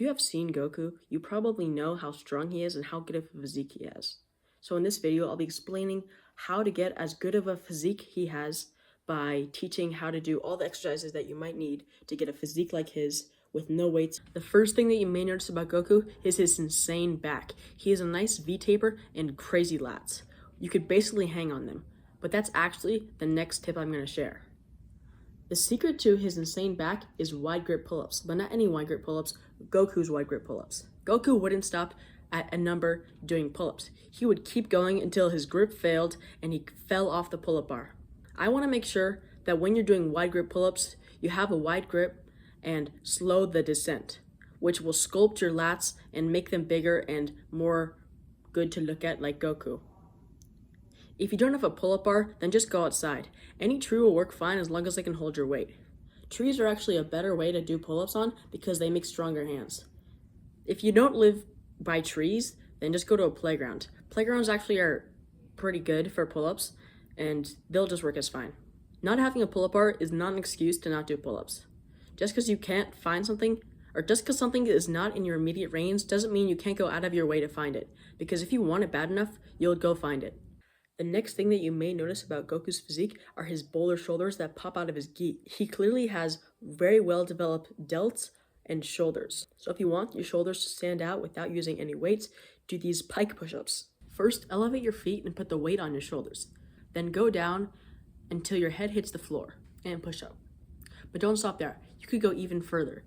you have seen Goku, you probably know how strong he is and how good of a physique he has. So in this video, I'll be explaining how to get as good of a physique he has by teaching how to do all the exercises that you might need to get a physique like his with no weights. The first thing that you may notice about Goku is his insane back. He has a nice V-taper and crazy lats. You could basically hang on them, but that's actually the next tip I'm going to share. The secret to his insane back is wide grip pull-ups, but not any wide grip pull-ups, Goku's wide grip pull-ups. Goku wouldn't stop at a number doing pull-ups. He would keep going until his grip failed and he fell off the pull-up bar. I want to make sure that when you're doing wide grip pull-ups, you have a wide grip and slow the descent, which will sculpt your lats and make them bigger and more good to look at like Goku. If you don't have a pull-up bar, then just go outside. Any tree will work fine as long as they can hold your weight. Trees are actually a better way to do pull-ups on because they make stronger hands. If you don't live by trees, then just go to a playground. Playgrounds actually are pretty good for pull-ups and they'll just work as fine. Not having a pull-up bar is not an excuse to not do pull-ups. Just because you can't find something, or just because something is not in your immediate range, doesn't mean you can't go out of your way to find it. Because if you want it bad enough, you'll go find it. The next thing that you may notice about Goku's physique are his bowler shoulders that pop out of his gi. He clearly has very well developed delts and shoulders. So if you want your shoulders to stand out without using any weights, do these pike push-ups. First, elevate your feet and put the weight on your shoulders. Then go down until your head hits the floor and push up. But don't stop there. You could go even further.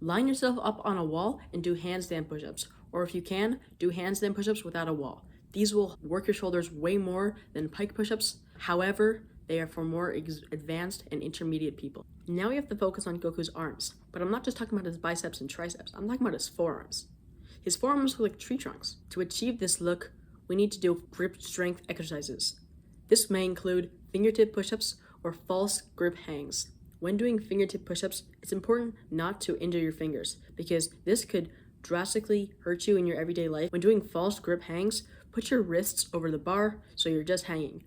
Line yourself up on a wall and do handstand push-ups. Or if you can, do handstand push-ups without a wall. These will work your shoulders way more than pike push-ups. However, they are for more advanced and intermediate people. Now we have to focus on Goku's arms. But I'm not just talking about his biceps and triceps. I'm talking about his forearms. His forearms look like tree trunks. To achieve this look, we need to do grip strength exercises. This may include fingertip push-ups or false grip hangs. When doing fingertip push-ups, it's important not to injure your fingers because this could drastically hurt you in your everyday life. When doing false grip hangs, put your wrists over the bar so you're just hanging.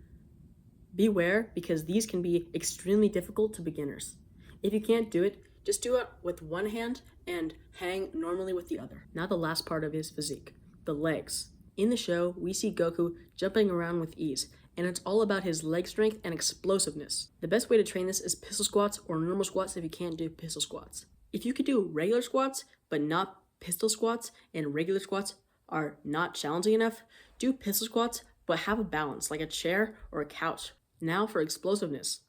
Beware because these can be extremely difficult to beginners. If you can't do it, just do it with one hand and hang normally with the other. Now the last part of his physique, the legs. In the show, we see Goku jumping around with ease, and it's all about his leg strength and explosiveness. The best way to train this is pistol squats or normal squats if you can't do pistol squats. If you could do regular squats, but not pistol squats, and regular squats are not challenging enough, do pistol squats, but have a balance, like a chair or a couch. Now for explosiveness.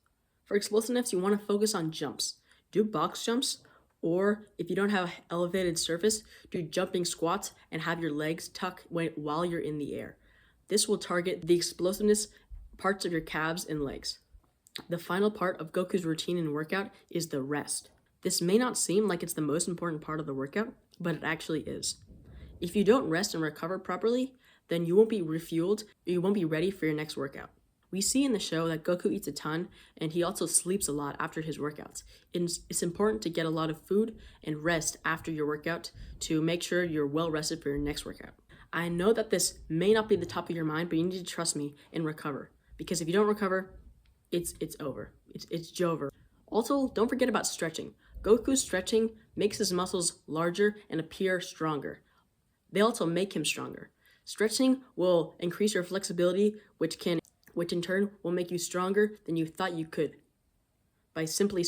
For explosiveness, you want to focus on jumps. Do box jumps, or if you don't have an elevated surface, do jumping squats and have your legs tuck while you're in the air. This will target the explosiveness parts of your calves and legs. The final part of Goku's routine and workout is the rest. This may not seem like it's the most important part of the workout, but it actually is. If you don't rest and recover properly, then you won't be refueled, or you won't be ready for your next workout. We see in the show that Goku eats a ton, and he also sleeps a lot after his workouts. It's important to get a lot of food and rest after your workout to make sure you're well rested for your next workout. I know that this may not be the top of your mind, but you need to trust me and recover. Because if you don't recover, it's over. It's Jover. Also, don't forget about stretching. Goku's stretching makes his muscles larger and appear stronger. They also make him stronger. Stretching will increase your flexibility, which in turn will make you stronger than you thought you could. By simply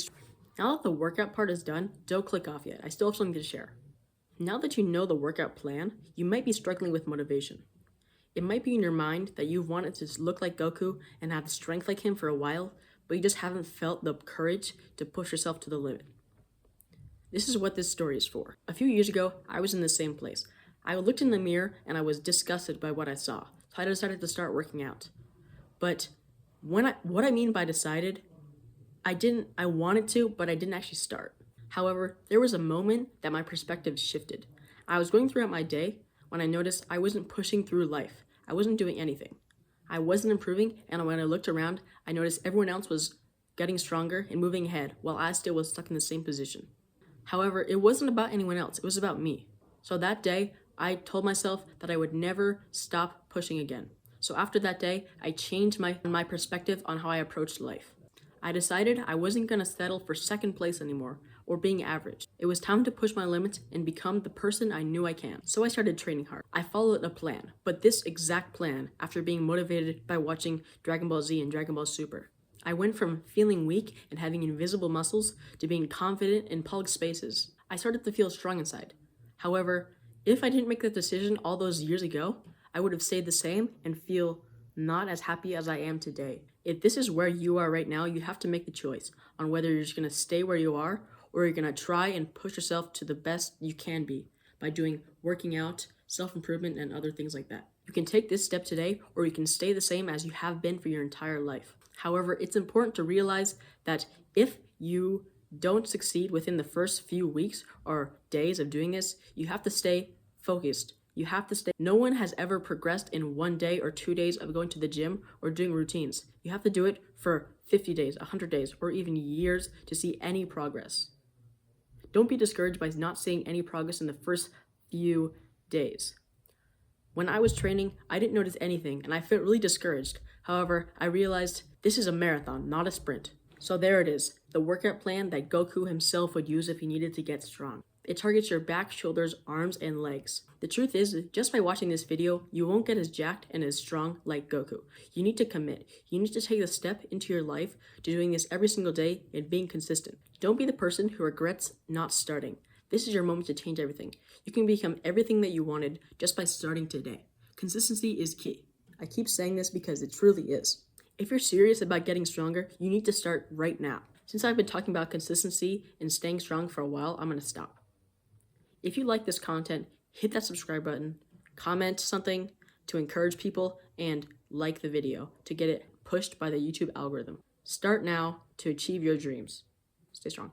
Now that the workout part is done, don't click off yet. I still have something to share. Now that you know the workout plan, you might be struggling with motivation. It might be in your mind that you've wanted to look like Goku and have strength like him for a while, but you just haven't felt the courage to push yourself to the limit. This is what this story is for. A few years ago, I was in the same place. I looked in the mirror and I was disgusted by what I saw, so I decided to start working out. But what I mean by decided, I wanted to, but I didn't actually start. However, there was a moment that my perspective shifted. I was going throughout my day when I noticed I wasn't pushing through life. I wasn't doing anything. I wasn't improving, and when I looked around, I noticed everyone else was getting stronger and moving ahead, while I still was stuck in the same position. However, it wasn't about anyone else, it was about me. So that day, I told myself that I would never stop pushing again. So after that day, I changed my perspective on how I approached life. I decided I wasn't going to settle for second place anymore or being average. It was time to push my limits and become the person I knew I can. So I started training hard. I followed a plan, but this exact plan after being motivated by watching Dragon Ball Z and Dragon Ball Super. I went from feeling weak and having invisible muscles to being confident in public spaces. I started to feel strong inside. However, if I didn't make that decision all those years ago, I would have stayed the same and feel not as happy as I am today. If this is where you are right now, you have to make the choice on whether you're just going to stay where you are or you're going to try and push yourself to the best you can be by doing working out, self-improvement, and other things like that. You can take this step today or you can stay the same as you have been for your entire life. However, it's important to realize that if you don't succeed within the first few weeks or days of doing this, you have to stay focused. You have to stay. No one has ever progressed in 1 day or 2 days of going to the gym or doing routines. You have to do it for 50 days, 100 days, or even years to see any progress. Don't be discouraged by not seeing any progress in the first few days. When I was training, I didn't notice anything and I felt really discouraged. However, I realized this is a marathon, not a sprint. So there it is, the workout plan that Goku himself would use if he needed to get strong. It targets your back, shoulders, arms, and legs. The truth is, just by watching this video, you won't get as jacked and as strong like Goku. You need to commit. You need to take a step into your life to doing this every single day and being consistent. Don't be the person who regrets not starting. This is your moment to change everything. You can become everything that you wanted just by starting today. Consistency is key. I keep saying this because it truly is. If you're serious about getting stronger, you need to start right now. Since I've been talking about consistency and staying strong for a while, I'm going to stop. If you like this content, hit that subscribe button, comment something to encourage people, and like the video to get it pushed by the YouTube algorithm. Start now to achieve your dreams. Stay strong.